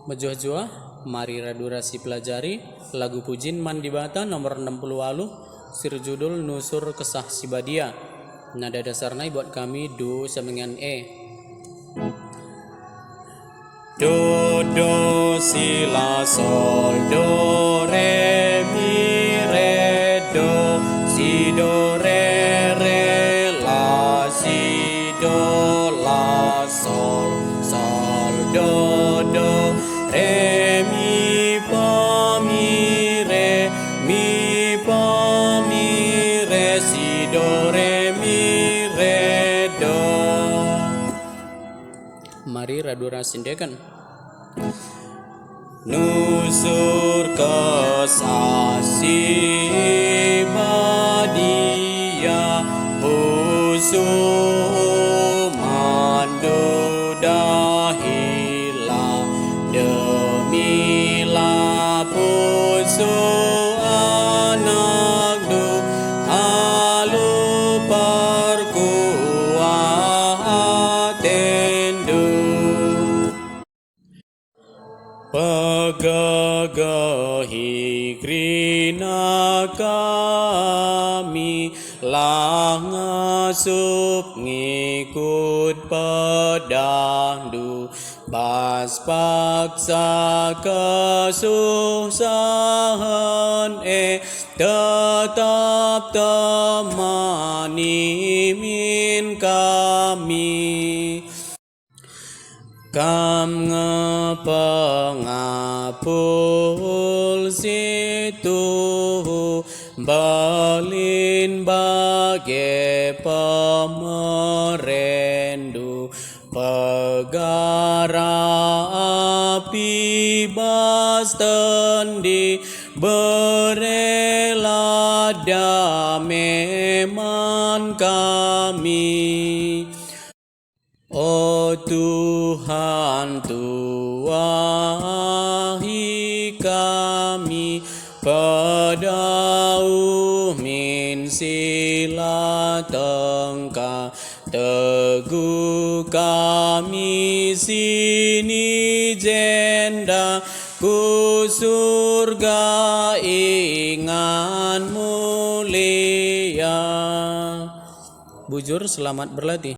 Mejuah-juah, mari radurasi pelajari lagu Pujin Mandibata nomor 60 sirjudul Nusur Kesah Sibadia. Nada dasarnya buat kami do samengan Do do si la sol do re mi re do si do re la si do la sol sol do do re mi fa mi re si do re mi re do. Mari radura sindekan. Nusur kesah Sibadia Husu mandu dahila demilah pusu anak du halu perkuah tendu pegagahi krina kami lah ngasup ngikut pedangdu pas paksa kesusahan tetap temani min kami. Kam ngepengapul situ balin bage pemerendu pegara api bastendi berela dameman kami. Oh Tuhan tuahi kami pedauh min sila tengkah teguh kami sini jenda ku surga ingan mulia. Bujur selamat berlatih.